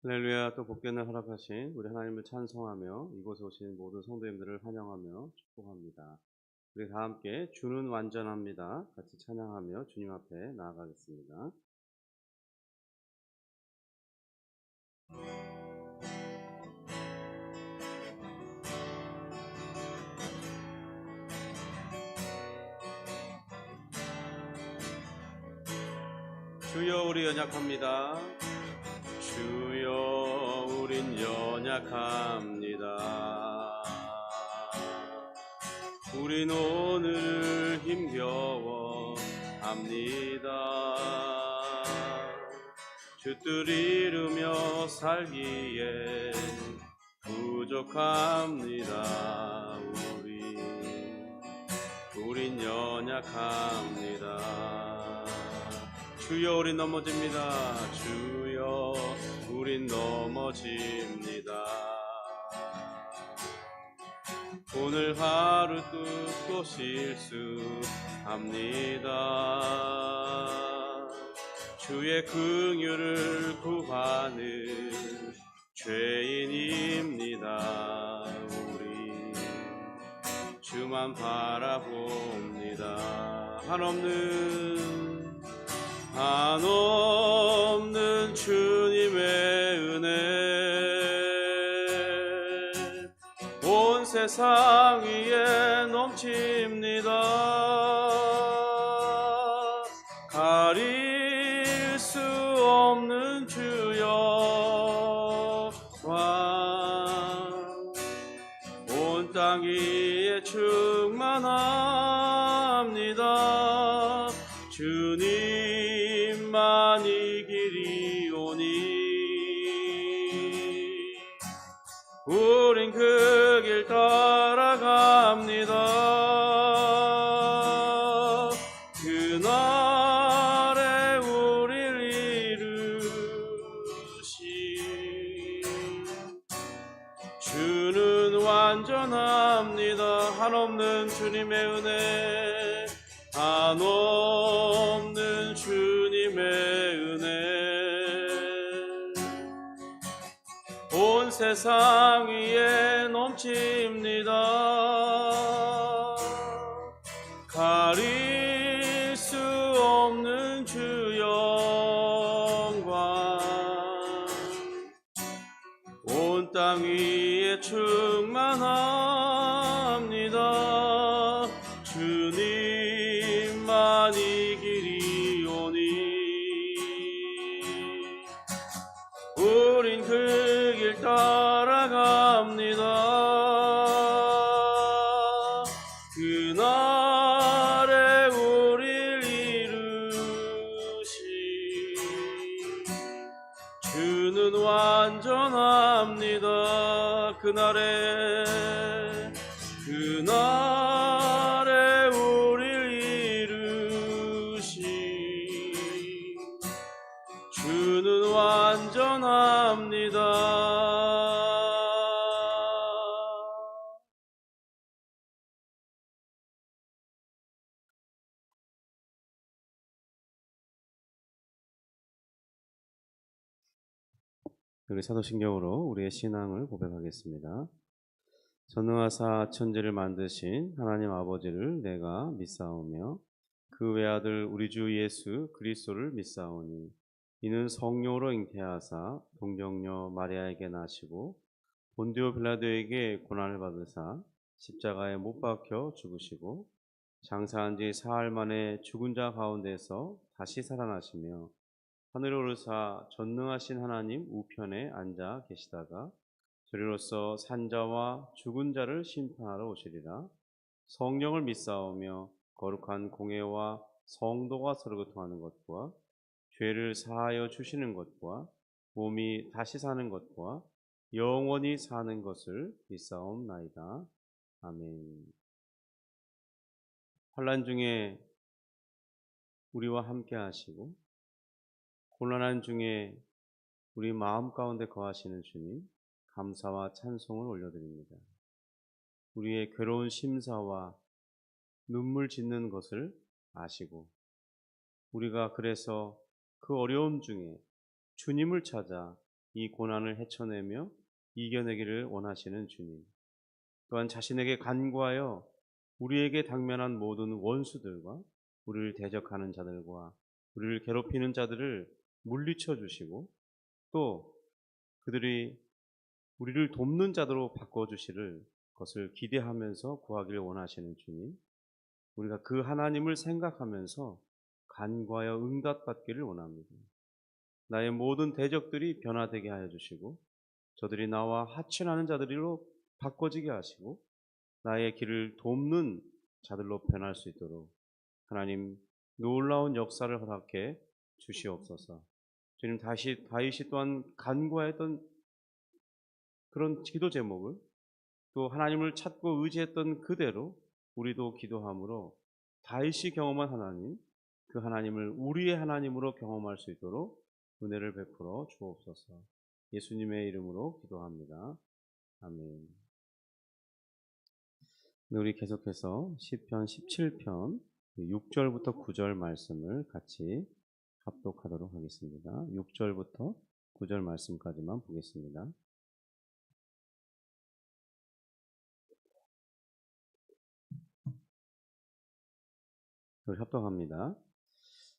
할렐루야. 또 복견을 허락하신 우리 하나님을 찬송하며 이곳에 오신 모든 성도님들을 환영하며 축복합니다. 우리 다 함께 주는 완전합니다. 같이 찬양하며 주님 앞에 나아가겠습니다. 주여 우리 연약합니다. 주여 우린 연약합니다. 우린 오늘 힘겨워 합니다. 주 뜻 이루며 살기에 부족합니다. 우린 연약합니다. 주여 우린 넘어집니다. 주여 우린 넘어집니다. 오늘 하루 뜯고 실수합니다. 주의 긍휼을 구하는 죄인입니다. 우리 주만 바라봅니다. 한없는 주님의 은혜 온 세상 위에 넘칩니다. 가릴 수 없는 주여 온 땅 위에 충만합니다. 주님만 이 길이오니 우린 그 길 따라갑니다. 그날에 우릴 이루신 주는 완전합니다. 한없는 주님의 은혜, 한없는 주님의 은혜 온 세상 위에 넘칩니다. 가릴 수 없는 주 영광 온 땅 위에 충만합니다. 주님만 이 길이오니 우린 그 길 따라갑니다. 그날에 우릴 이루신 주는 완전합니다. 그날에 우릴 이루신 주는 완전합니다. 우리 사도신경으로 우리의 신앙을 고백하겠습니다. 전능하사 천지를 만드신 하나님 아버지를 내가 믿사오며 그 외아들 우리 주 예수 그리스도를 믿사오니 이는 성령으로 잉태하사 동정녀 마리아에게 나시고 본디오 빌라도에게 고난을 받으사 십자가에 못 박혀 죽으시고 장사한 지 사흘 만에 죽은 자 가운데서 다시 살아나시며 하늘에 오르사 전능하신 하나님 우편에 앉아 계시다가 저리로서 산자와 죽은 자를 심판하러 오시리라. 성령을 믿사오며 거룩한 공회와 성도가 서로 교통하는 것과 죄를 사하여 주시는 것과 몸이 다시 사는 것과 영원히 사는 것을 믿사옵나이다. 아멘. 환난 중에 우리와 함께 하시고 곤란한 중에 우리 마음 가운데 거하시는 주님, 감사와 찬송을 올려드립니다. 우리의 괴로운 심사와 눈물 짓는 것을 아시고 우리가 그래서 그 어려움 중에 주님을 찾아 이 고난을 헤쳐내며 이겨내기를 원하시는 주님. 또한 자신에게 간구하여 우리에게 당면한 모든 원수들과 우리를 대적하는 자들과 우리를 괴롭히는 자들을 물리쳐 주시고, 또 그들이 우리를 돕는 자들로 바꿔주시를 것을 기대하면서 구하기를 원하시는 주님. 우리가 그 하나님을 생각하면서 간구하여 응답받기를 원합니다. 나의 모든 대적들이 변화되게 하여 주시고, 저들이 나와 하친하는 자들로 바꿔지게 하시고, 나의 길을 돕는 자들로 변할 수 있도록 하나님 놀라운 역사를 허락해 주시옵소서. 주님, 다윗이 또한 간구하였던 그런 기도 제목을 또 하나님을 찾고 의지했던 그대로 우리도 기도함으로 다윗이 경험한 하나님, 그 하나님을 우리의 하나님으로 경험할 수 있도록 은혜를 베풀어 주옵소서. 예수님의 이름으로 기도합니다. 아멘. 네, 우리 계속해서 시편 17편 6절부터 9절 말씀을 같이 합독하도록 하겠습니다. 6절부터 9절 말씀까지만 보겠습니다. 우리 합독합니다.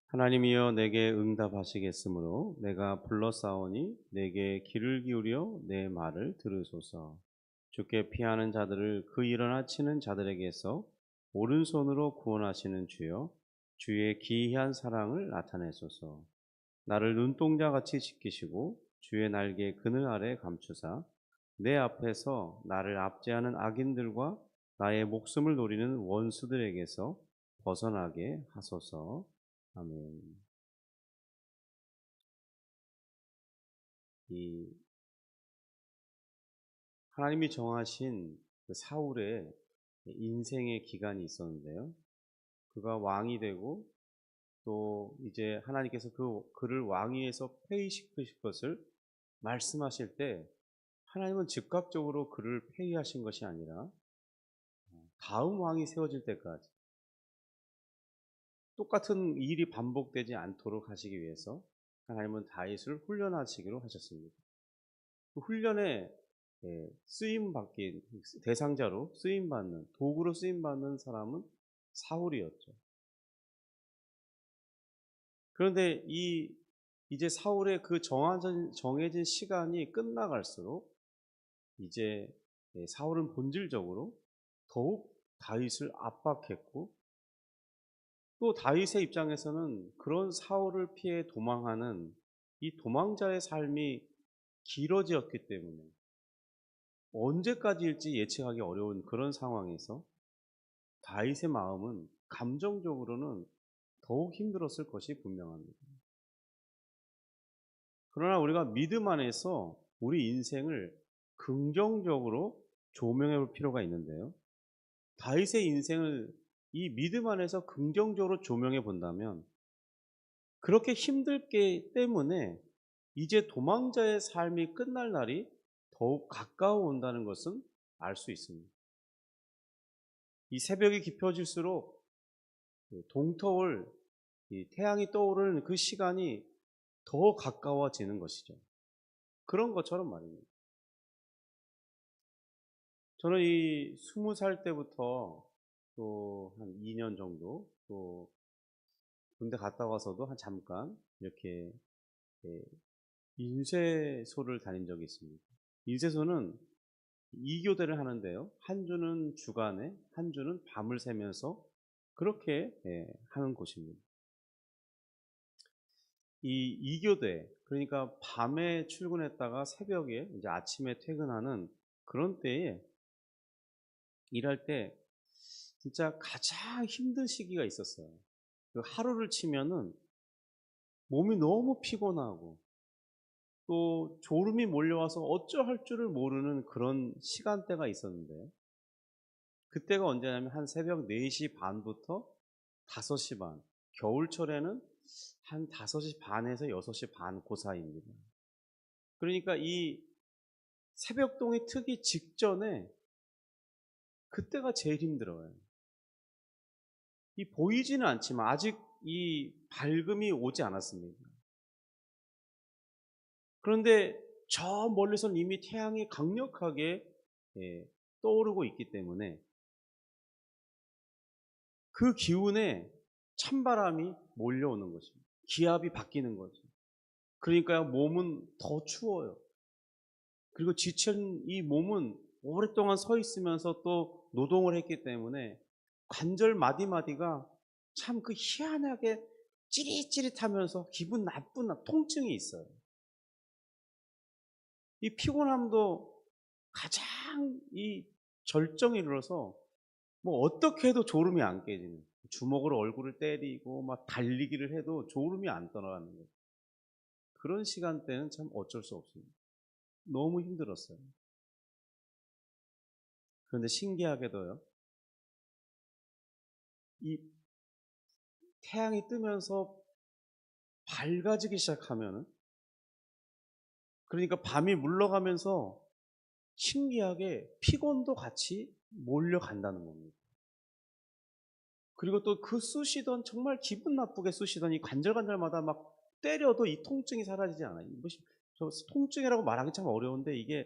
하나님이여 내게 응답하시겠으므로 내가 불러싸오니 내게 귀를 기울여 내 말을 들으소서. 주께 피하는 자들을 그 일어나 치는 자들에게서 오른손으로 구원하시는 주여, 주의 기이한 사랑을 나타내소서. 나를 눈동자같이 지키시고 주의 날개 그늘 아래 감추사 내 앞에서 나를 압제하는 악인들과 나의 목숨을 노리는 원수들에게서 벗어나게 하소서. 아멘. 이 하나님이 정하신 그 사울의 인생의 기간이 있었는데요. 그가 왕이 되고 또 이제 하나님께서 그를 왕위에서 폐위시키실 것을 말씀하실 때 하나님은 즉각적으로 그를 폐위하신 것이 아니라 다음 왕이 세워질 때까지 똑같은 일이 반복되지 않도록 하시기 위해서 하나님은 다윗을 훈련하시기로 하셨습니다. 그 훈련에 쓰임 받기 대상자로 쓰임 받는 도구로 쓰임 받는 사람은 사울이었죠. 그런데 이제 사울의 그 정해진 시간이 끝나갈수록 이제 사울은 본질적으로 더욱 다윗을 압박했고, 또 다윗의 입장에서는 그런 사울을 피해 도망하는 이 도망자의 삶이 길어지었기 때문에 언제까지일지 예측하기 어려운 그런 상황에서 다윗의 마음은 감정적으로는 더욱 힘들었을 것이 분명합니다. 그러나 우리가 믿음 안에서 우리 인생을 긍정적으로 조명해 볼 필요가 있는데요. 다윗의 인생을 이 믿음 안에서 긍정적으로 조명해 본다면 그렇게 힘들기 때문에 이제 도망자의 삶이 끝날 날이 더욱 가까워 온다는 것은 알 수 있습니다. 이 새벽이 깊어질수록 동터울 이 태양이 떠오르는 그 시간이 더 가까워지는 것이죠. 그런 것처럼 말입니다. 저는 이 20살 때부터 또 한 2년 정도 또 군대 갔다 와서도 한 잠깐 이렇게 인쇄소를 다닌 적이 있습니다. 인쇄소는 2교대를 하는데요. 한 주는 주간에, 한 주는 밤을 새면서 그렇게 하는 곳입니다. 이 2교대, 그러니까 밤에 출근했다가 새벽에 이제 아침에 퇴근하는 그런 때에 일할 때 진짜 가장 힘든 시기가 있었어요. 그 하루를 치면은 몸이 너무 피곤하고 또 졸음이 몰려와서 어쩔 줄을 모르는 그런 시간대가 있었는데, 그때가 언제냐면 한 새벽 4시 반부터 5시 반, 겨울철에는 한 5시 반에서 6시 반 그 사이입니다. 그러니까 이 새벽동이 트기 직전에 그때가 제일 힘들어요. 이 보이지는 않지만 아직 이 밝음이 오지 않았습니다. 그런데 저 멀리서는 이미 태양이 강력하게 예, 떠오르고 있기 때문에 그 기운에 찬바람이 몰려오는 것입니다. 기압이 바뀌는 거죠. 그러니까요, 몸은 더 추워요. 그리고 지친 이 몸은 오랫동안 서 있으면서 또 노동을 했기 때문에 관절 마디마디가 참 그 희한하게 찌릿찌릿하면서 기분 나쁜 통증이 있어요. 이 피곤함도 가장 이 절정에 이르러서 뭐 어떻게 해도 졸음이 안 깨지는, 주먹으로 얼굴을 때리고 막 달리기를 해도 졸음이 안 떠나가는 거예요. 그런 시간대는 참 어쩔 수 없습니다. 너무 힘들었어요. 그런데 신기하게도요, 이 태양이 뜨면서 밝아지기 시작하면은, 그러니까 밤이 물러가면서 신기하게 피곤도 같이 몰려간다는 겁니다. 그리고 또 그 쑤시던, 정말 기분 나쁘게 쑤시던 이 관절관절마다 막 때려도 이 통증이 사라지지 않아요. 뭐저 통증이라고 말하기 참 어려운데, 이게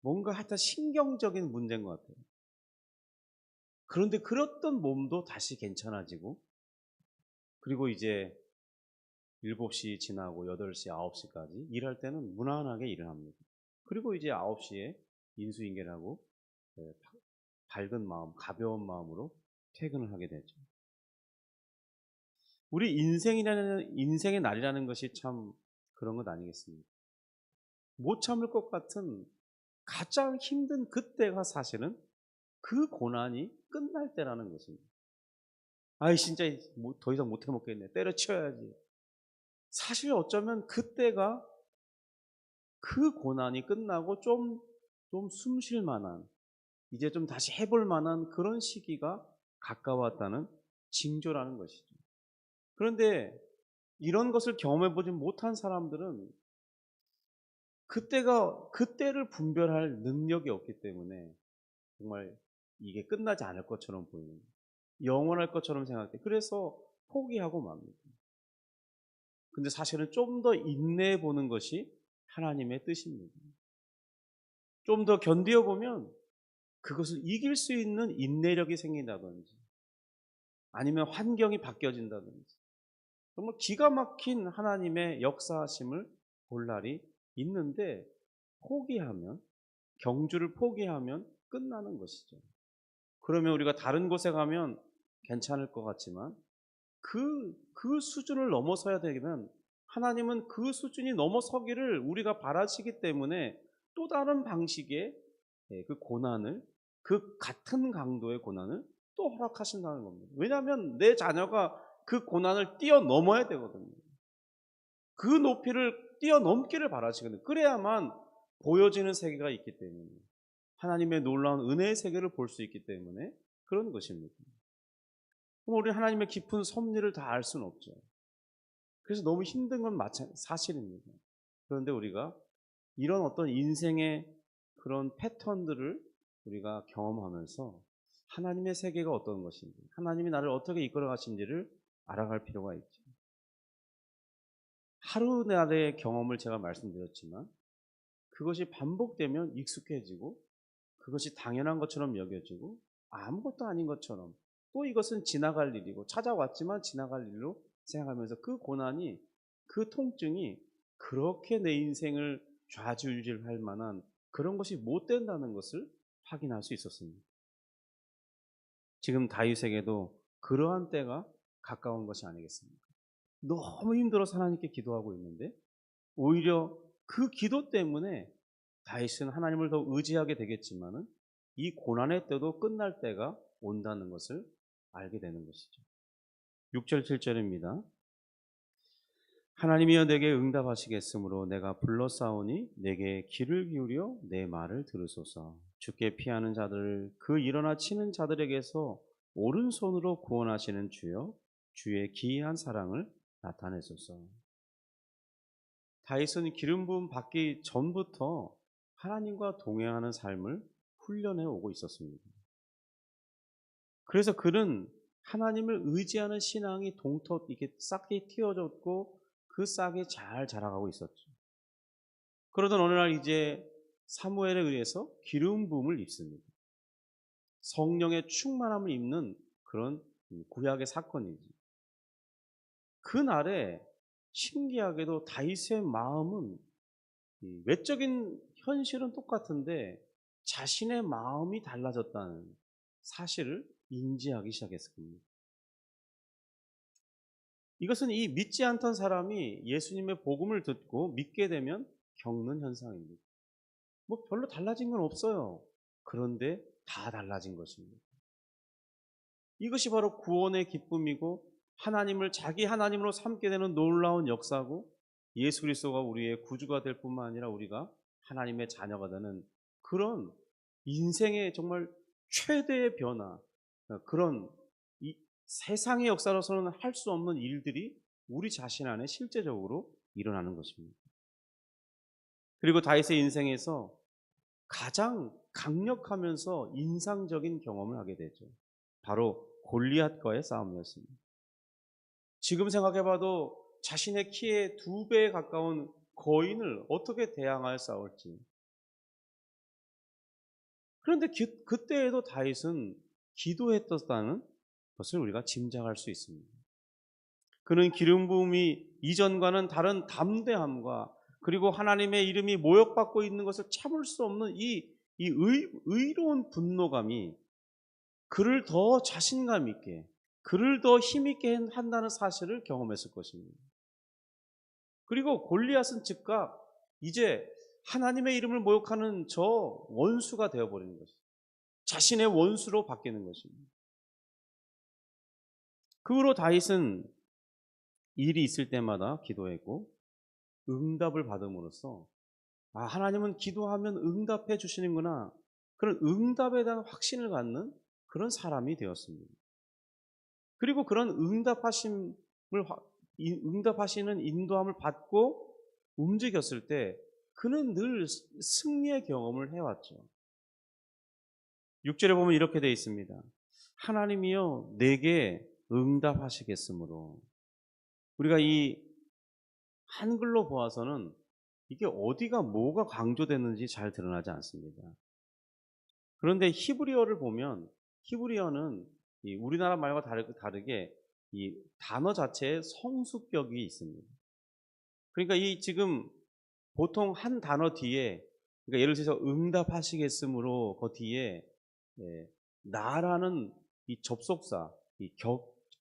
뭔가 하여튼 신경적인 문제인 것 같아요. 그런데 그랬던 몸도 다시 괜찮아지고, 그리고 이제 7시 지나고 8시, 9시까지 일할 때는 무난하게 일을 합니다. 그리고 이제 9시에 인수인계라고 예, 밝은 마음, 가벼운 마음으로 퇴근을 하게 되죠. 우리 인생의 날이라는 것이 참 그런 것 아니겠습니까? 못 참을 것 같은 가장 힘든 그때가 사실은 그 고난이 끝날 때라는 것입니다. 아이 진짜 더 이상 못 해먹겠네. 때려치워야지. 사실 어쩌면 그때가 그 고난이 끝나고 좀 숨 쉴 만한, 이제 좀 다시 해볼 만한 그런 시기가 가까웠다는 징조라는 것이죠. 그런데 이런 것을 경험해보지 못한 사람들은 그때를 분별할 능력이 없기 때문에 정말 이게 끝나지 않을 것처럼 보이는, 영원할 것처럼 생각돼. 그래서 포기하고 맙니다. 근데 사실은 좀 더 인내해 보는 것이 하나님의 뜻입니다. 좀 더 견디어 보면 그것을 이길 수 있는 인내력이 생긴다든지, 아니면 환경이 바뀌어진다든지, 정말 기가 막힌 하나님의 역사하심을 볼 날이 있는데, 포기하면, 경주를 포기하면 끝나는 것이죠. 그러면 우리가 다른 곳에 가면 괜찮을 것 같지만 그 수준을 넘어서야 되면 하나님은 그 수준이 넘어서기를 우리가 바라시기 때문에 또 다른 방식의 그 고난을, 그 같은 강도의 고난을 또 허락하신다는 겁니다. 왜냐하면 내 자녀가 그 고난을 뛰어넘어야 되거든요. 그 높이를 뛰어넘기를 바라시거든요. 그래야만 보여지는 세계가 있기 때문에, 하나님의 놀라운 은혜의 세계를 볼 수 있기 때문에 그런 것입니다. 그럼 우리 하나님의 깊은 섭리를 다 알 수는 없죠. 그래서 너무 힘든 건 사실입니다. 그런데 우리가 이런 어떤 인생의 그런 패턴들을 우리가 경험하면서 하나님의 세계가 어떤 것인지, 하나님이 나를 어떻게 이끌어 가신지를 알아갈 필요가 있죠. 하루날의 경험을 제가 말씀드렸지만 그것이 반복되면 익숙해지고, 그것이 당연한 것처럼 여겨지고, 아무것도 아닌 것처럼, 또 이것은 지나갈 일이고 찾아왔지만 지나갈 일로 생각하면서 그 고난이, 그 통증이 그렇게 내 인생을 좌지우지할 만한 그런 것이 못 된다는 것을 확인할 수 있었습니다. 지금 다윗에게도 그러한 때가 가까운 것이 아니겠습니까? 너무 힘들어서 하나님께 기도하고 있는데 오히려 그 기도 때문에 다윗은 하나님을 더 의지하게 되겠지만은 이 고난의 때도 끝날 때가 온다는 것을 알게 되는 것이죠. 6절 7절입니다. 하나님이여 내게 응답하시겠으므로 내가 불러싸우니 내게 귀를 기울여 내 말을 들으소서. 주께 피하는 자들을, 그 일어나 치는 자들에게서 오른손으로 구원하시는 주여, 주의 기이한 사랑을 나타내소서. 다윗은 기름 부음 받기 전부터 하나님과 동행하는 삶을 훈련해 오고 있었습니다. 그래서 그는 하나님을 의지하는 신앙이 동터 이게 싹이 틔워졌고 그 싹이 잘 자라가고 있었죠. 그러던 어느 날 이제 사무엘에 의해서 기름 부음을 입습니다. 성령의 충만함을 입는 그런 구약의 사건이지. 그날에 신기하게도 다윗의 마음은 이 외적인 현실은 똑같은데 자신의 마음이 달라졌다는 사실을 인지하기 시작했을 겁니다. 이것은 이 믿지 않던 사람이 예수님의 복음을 듣고 믿게 되면 겪는 현상입니다. 뭐 별로 달라진 건 없어요. 그런데 다 달라진 것입니다. 이것이 바로 구원의 기쁨이고 하나님을 자기 하나님으로 삼게 되는 놀라운 역사고 예수 그리스도가 우리의 구주가 될 뿐만 아니라 우리가 하나님의 자녀가 되는 그런 인생의 정말 최대의 변화, 그런 이 세상의 역사로서는 할 수 없는 일들이 우리 자신 안에 실제적으로 일어나는 것입니다. 그리고 다윗의 인생에서 가장 강력하면서 인상적인 경험을 하게 되죠. 바로 골리앗과의 싸움이었습니다. 지금 생각해봐도 자신의 키의 2배에 가까운 거인을 어떻게 대항하여 싸울지. 그런데 그때에도 다윗은 기도했었다는 것을 우리가 짐작할 수 있습니다. 그는 기름 부음이 이전과는 다른 담대함과 그리고 하나님의 이름이 모욕받고 있는 것을 참을 수 없는 이 의로운 분노감이 그를 더 자신감 있게, 그를 더 힘있게 한다는 사실을 경험했을 것입니다. 그리고 골리앗은 즉각 이제 하나님의 이름을 모욕하는 저 원수가 되어버리는 것입니다. 자신의 원수로 바뀌는 것입니다. 그 후로 다윗은 일이 있을 때마다 기도했고 응답을 받음으로써 하나님은 기도하면 응답해 주시는구나, 그런 응답에 대한 확신을 갖는 그런 사람이 되었습니다. 그리고 그런 응답하시는 인도함을 받고 움직였을 때 그는 늘 승리의 경험을 해왔죠. 6절에 보면 이렇게 되어 있습니다. 하나님이여 내게 응답하시겠으므로. 우리가 이 한글로 보아서는 이게 어디가 뭐가 강조되는지 잘 드러나지 않습니다. 그런데 히브리어를 보면 히브리어는 이 우리나라 말과 다르게 이 단어 자체에 성수격이 있습니다. 그러니까 이 지금 보통 한 단어 뒤에, 그러니까 예를 들어서 응답하시겠으므로 그 뒤에 나라는 이 접속사, 이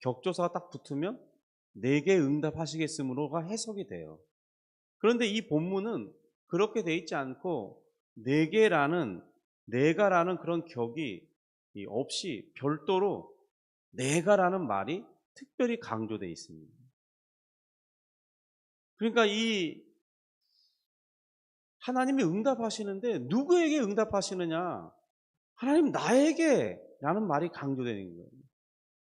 격조사가 딱 붙으면 내게 응답하시겠으므로가 해석이 돼요. 그런데 이 본문은 그렇게 돼 있지 않고 내가라는 그런 격이 없이 별도로 내가라는 말이 특별히 강조되어 있습니다. 그러니까 이 하나님이 응답하시는데 누구에게 응답하시느냐? 하나님 나에게 라는 말이 강조되는 거예요.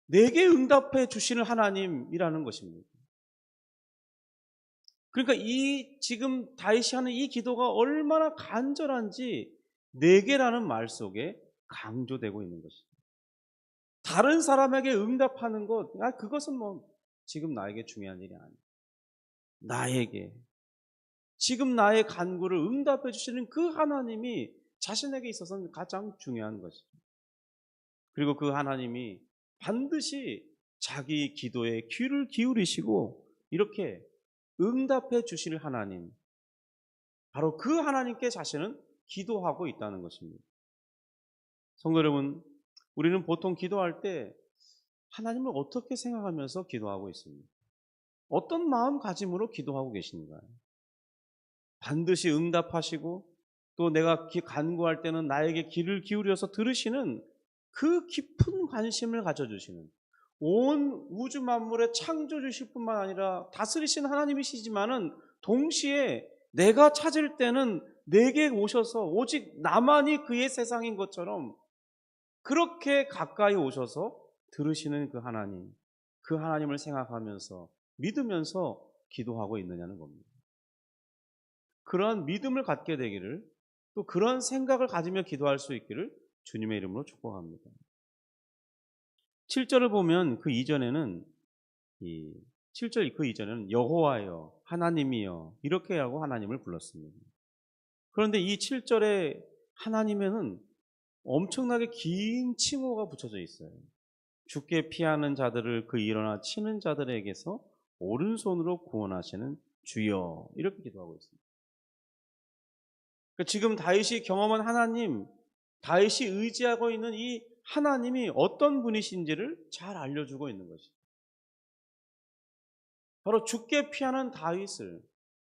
내게 응답해 주시는 하나님이라는 것입니다. 그러니까 이 지금 다윗이 하는 이 기도가 얼마나 간절한지 내게라는 말 속에 강조되고 있는 것입니다. 다른 사람에게 응답하는 것, 그것은 뭐 지금 나에게 중요한 일이 아니에요. 나에게 지금 나의 간구를 응답해 주시는 그 하나님이 자신에게 있어서는 가장 중요한 것이죠. 그리고 그 하나님이 반드시 자기 기도에 귀를 기울이시고 이렇게 응답해 주실 하나님, 바로 그 하나님께 자신은 기도하고 있다는 것입니다. 성도 여러분, 우리는 보통 기도할 때 하나님을 어떻게 생각하면서 기도하고 있습니까? 어떤 마음가짐으로 기도하고 계신가요? 반드시 응답하시고 또 내가 간구할 때는 나에게 귀를 기울여서 들으시는 그 깊은 관심을 가져주시는, 온 우주 만물의 창조주실 뿐만 아니라 다스리신 하나님이시지만은 동시에 내가 찾을 때는 내게 오셔서 오직 나만이 그의 세상인 것처럼 그렇게 가까이 오셔서 들으시는 그 하나님, 그 하나님을 생각하면서 믿으면서 기도하고 있느냐는 겁니다. 그러한 믿음을 갖게 되기를, 또 그런 생각을 가지며 기도할 수 있기를 주님의 이름으로 축복합니다. 7절을 보면 그 이전에는 7절 그 이전에는 여호와여 하나님이여 이렇게 하고 하나님을 불렀습니다. 그런데 이 7절에 하나님에는 엄청나게 긴 칭호가 붙여져 있어요. 죽게 피하는 자들을 그 일어나 치는 자들에게서 오른손으로 구원하시는 주여, 이렇게 기도하고 있습니다. 그러니까 지금 다윗이 경험한 하나님, 다윗이 의지하고 있는 이 하나님이 어떤 분이신지를 잘 알려주고 있는 것이죠. 바로 죽게 피하는 다윗을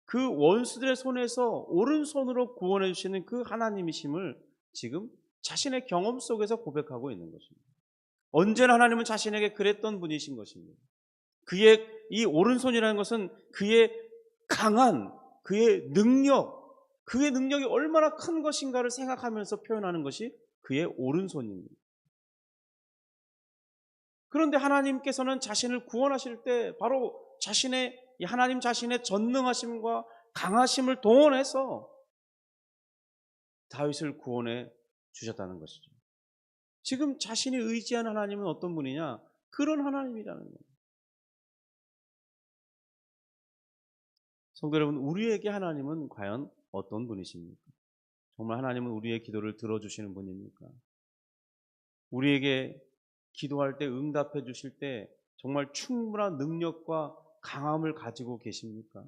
그 원수들의 손에서 오른손으로 구원해 주시는 그 하나님이심을 지금 자신의 경험 속에서 고백하고 있는 것입니다. 언제나 하나님은 자신에게 그랬던 분이신 것입니다. 그의 이 오른손이라는 것은 그의 강한, 그의 능력이 얼마나 큰 것인가를 생각하면서 표현하는 것이 그의 오른손입니다. 그런데 하나님께서는 자신을 구원하실 때 바로 하나님 자신의 전능하심과 강하심을 동원해서 다윗을 구원해 주셨다는 것이죠. 지금 자신이 의지하는 하나님은 어떤 분이냐? 그런 하나님이라는 거예요. 성도 여러분, 우리에게 하나님은 과연 어떤 분이십니까? 정말 하나님은 우리의 기도를 들어주시는 분입니까? 우리에게 기도할 때 응답해 주실 때 정말 충분한 능력과 강함을 가지고 계십니까?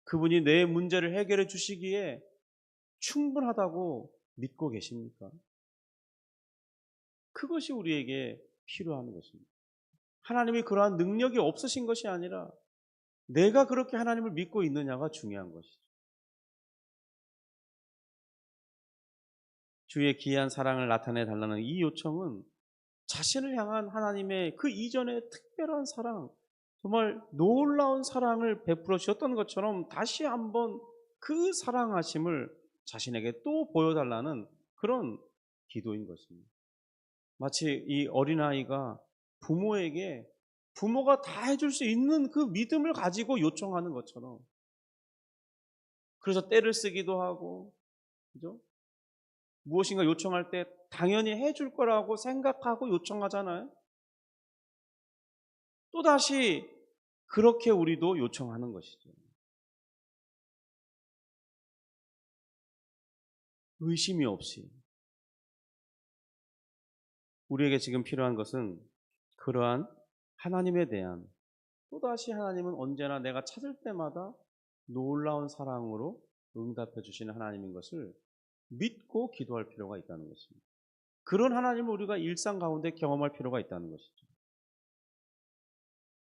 그분이 내 문제를 해결해 주시기에 충분하다고 믿고 계십니까? 그것이 우리에게 필요한 것입니다. 하나님이 그러한 능력이 없으신 것이 아니라 내가 그렇게 하나님을 믿고 있느냐가 중요한 것이죠. 주의 귀한 사랑을 나타내 달라는 이 요청은 자신을 향한 하나님의 그 이전의 특별한 사랑, 정말 놀라운 사랑을 베풀어 주셨던 것처럼 다시 한번 그 사랑하심을 자신에게 또 보여달라는 그런 기도인 것입니다. 마치 이 어린아이가 부모에게 부모가 다 해줄 수 있는 그 믿음을 가지고 요청하는 것처럼, 그래서 떼를 쓰기도 하고, 그죠? 무엇인가 요청할 때 당연히 해줄 거라고 생각하고 요청하잖아요. 또다시 그렇게 우리도 요청하는 것이죠. 의심이 없이. 우리에게 지금 필요한 것은 그러한 하나님에 대한, 또다시 하나님은 언제나 내가 찾을 때마다 놀라운 사랑으로 응답해 주시는 하나님인 것을 믿고 기도할 필요가 있다는 것입니다. 그런 하나님을 우리가 일상 가운데 경험할 필요가 있다는 것이죠.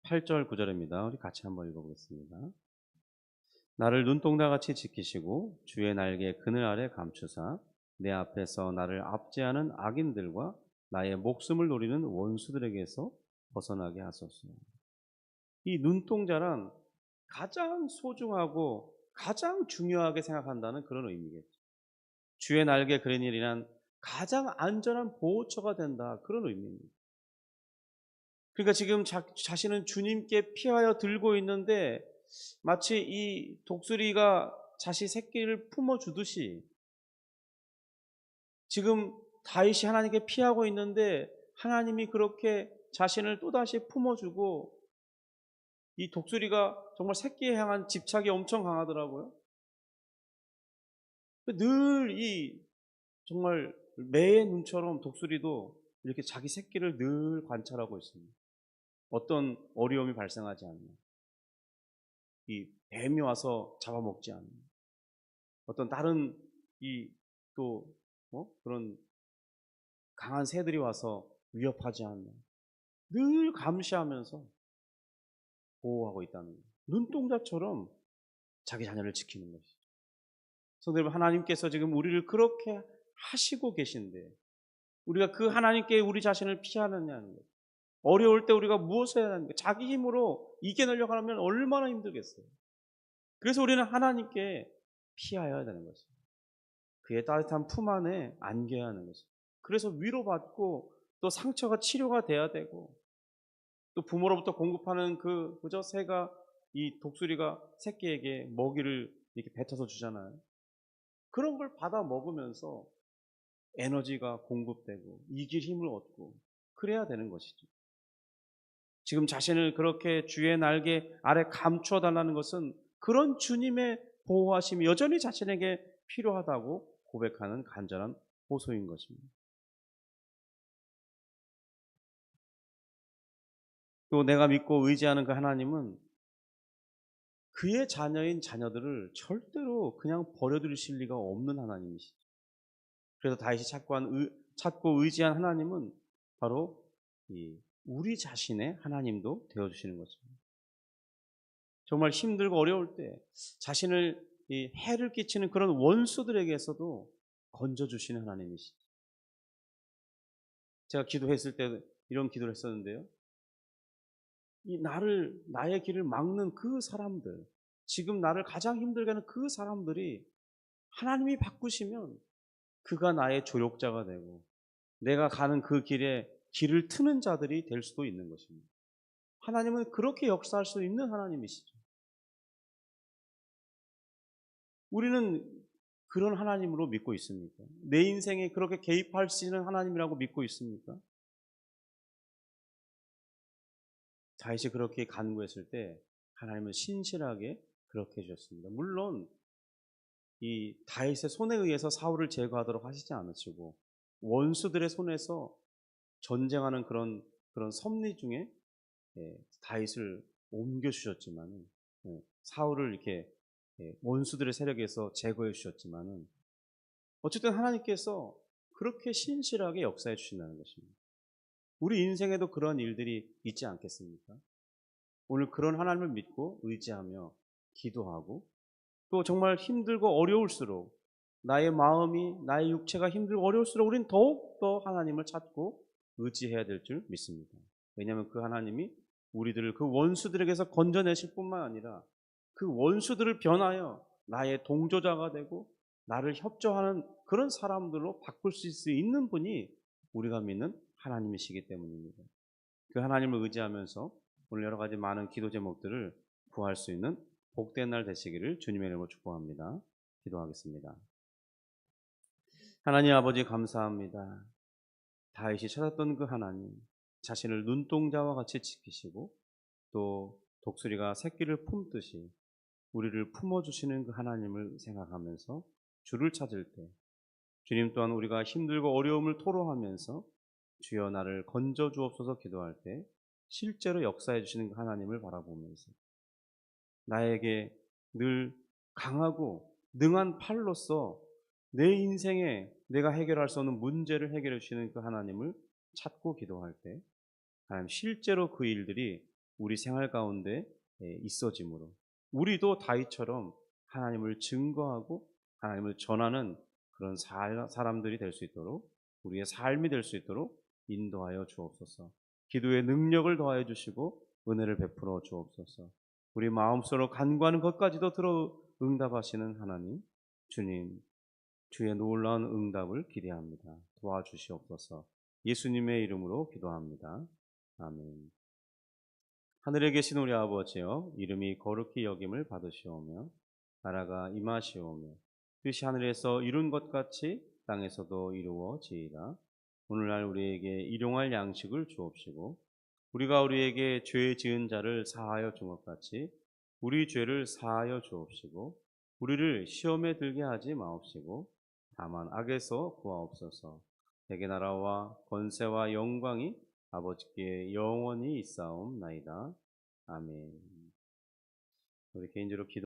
8절 9절입니다. 우리 같이 한번 읽어보겠습니다. 나를 눈동자같이 지키시고 주의 날개 그늘 아래 감추사 내 앞에서 나를 압제하는 악인들과 나의 목숨을 노리는 원수들에게서 벗어나게 하소서. 이 눈동자란 가장 소중하고 가장 중요하게 생각한다는 그런 의미겠죠. 주의 날개 그늘이란 가장 안전한 보호처가 된다, 그런 의미입니다. 그러니까 지금 자신은 주님께 피하여 들고 있는데 마치 이 독수리가 자신 새끼를 품어주듯이 지금 다윗이 하나님께 피하고 있는데 하나님이 그렇게 자신을 또다시 품어주고, 이 독수리가 정말 새끼에 향한 집착이 엄청 강하더라고요. 늘 정말 매의 눈처럼 독수리도 이렇게 자기 새끼를 늘 관찰하고 있습니다. 어떤 어려움이 발생하지 않는, 이 뱀이 와서 잡아먹지 않는, 어떤 다른 또 그런 강한 새들이 와서 위협하지 않는, 늘 감시하면서 보호하고 있다는 거예요. 눈동자처럼 자기 자녀를 지키는 것이죠. 성도 여러분, 하나님께서 지금 우리를 그렇게 하시고 계신데 우리가 그 하나님께 우리 자신을 피하느냐는 거예요. 어려울 때 우리가 무엇을 해야 하는 거예요? 자기 힘으로 이겨내려고 하면 얼마나 힘들겠어요. 그래서 우리는 하나님께 피하여야 되는 것이죠. 그의 따뜻한 품 안에 안겨야 하는 것이죠. 그래서 위로받고 또 상처가 치료가 돼야 되고, 또 부모로부터 공급하는 그저 새가, 이 독수리가 새끼에게 먹이를 이렇게 뱉어서 주잖아요. 그런 걸 받아 먹으면서 에너지가 공급되고 이길 힘을 얻고 그래야 되는 것이죠. 지금 자신을 그렇게 주의 날개 아래 감추어 달라는 것은 그런 주님의 보호하심이 여전히 자신에게 필요하다고 고백하는 간절한 호소인 것입니다. 또 내가 믿고 의지하는 그 하나님은 그의 자녀인 자녀들을 절대로 그냥 버려두실 리가 없는 하나님이시죠. 그래서 다윗이 찾고 의지한 하나님은 바로 우리 자신의 하나님도 되어주시는 것입니다. 정말 힘들고 어려울 때 자신을 해를 끼치는 그런 원수들에게서도 건져주시는 하나님이시죠. 제가 기도했을 때 이런 기도를 했었는데요. 나의 길을 막는 그 사람들, 지금 나를 가장 힘들게 하는 그 사람들이 하나님이 바꾸시면 그가 나의 조력자가 되고 내가 가는 그 길에 길을 트는 자들이 될 수도 있는 것입니다. 하나님은 그렇게 역사할 수 있는 하나님이시죠. 우리는 그런 하나님으로 믿고 있습니까? 내 인생에 그렇게 개입할 수 있는 하나님이라고 믿고 있습니까? 다윗이 그렇게 간구했을 때 하나님은 신실하게 그렇게 해주셨습니다. 물론 이 다윗의 손에 의해서 사울을 제거하도록 하시지 않으시고 원수들의 손에서 전쟁하는 그런 섭리 중에 다윗을 옮겨 주셨지만은 사울을 이렇게 원수들의 세력에서 제거해 주셨지만은 어쨌든 하나님께서 그렇게 신실하게 역사해 주신다는 것입니다. 우리 인생에도 그런 일들이 있지 않겠습니까? 오늘 그런 하나님을 믿고 의지하며 기도하고 또 정말 힘들고 어려울수록 나의 마음이 나의 육체가 힘들고 어려울수록 우리는 더욱더 하나님을 찾고 의지해야 될 줄 믿습니다. 왜냐하면 그 하나님이 우리들을 그 원수들에게서 건져내실 뿐만 아니라 그 원수들을 변하여 나의 동조자가 되고 나를 협조하는 그런 사람들로 바꿀 수 있는 분이 우리가 믿는 하나님이시기 때문입니다. 그 하나님을 의지하면서 오늘 여러 가지 많은 기도 제목들을 구할 수 있는 복된 날 되시기를 주님의 이름으로 축복합니다. 기도하겠습니다. 하나님 아버지 감사합니다. 다윗이 찾았던 그 하나님, 자신을 눈동자와 같이 지키시고 또 독수리가 새끼를 품듯이 우리를 품어주시는 그 하나님을 생각하면서 주를 찾을 때 주님 또한 우리가 힘들고 어려움을 토로하면서 주여 나를 건져 주옵소서 기도할 때 실제로 역사해 주시는 그 하나님을 바라보면서 나에게 늘 강하고 능한 팔로서 내 인생에 내가 해결할 수 없는 문제를 해결해 주시는 그 하나님을 찾고 기도할 때 하나님 실제로 그 일들이 우리 생활 가운데 있어지므로 우리도 다윗처럼 하나님을 증거하고 하나님을 전하는 그런 사람들이 될 수 있도록 우리의 삶이 될 수 있도록 인도하여 주옵소서. 기도의 능력을 더하여 주시고 은혜를 베풀어 주옵소서. 우리 마음속으로 간구하는 것까지도 들어 응답하시는 하나님, 주님, 주의 놀라운 응답을 기대합니다. 도와주시옵소서. 예수님의 이름으로 기도합니다. 아멘. 하늘에 계신 우리 아버지여, 이름이 거룩히 여김을 받으시오며 나라가 임하시오며 뜻이 하늘에서 이룬 것 같이 땅에서도 이루어지이다. 오늘날 우리에게 일용할 양식을 주옵시고 우리가 우리에게 죄 지은 자를 사하여 준 것 같이 우리 죄를 사하여 주옵시고 우리를 시험에 들게 하지 마옵시고 다만 악에서 구하옵소서. 대개 나라와 권세와 영광이 아버지께 영원히 있사옵나이다. 아멘. 우리 개인적으로 기도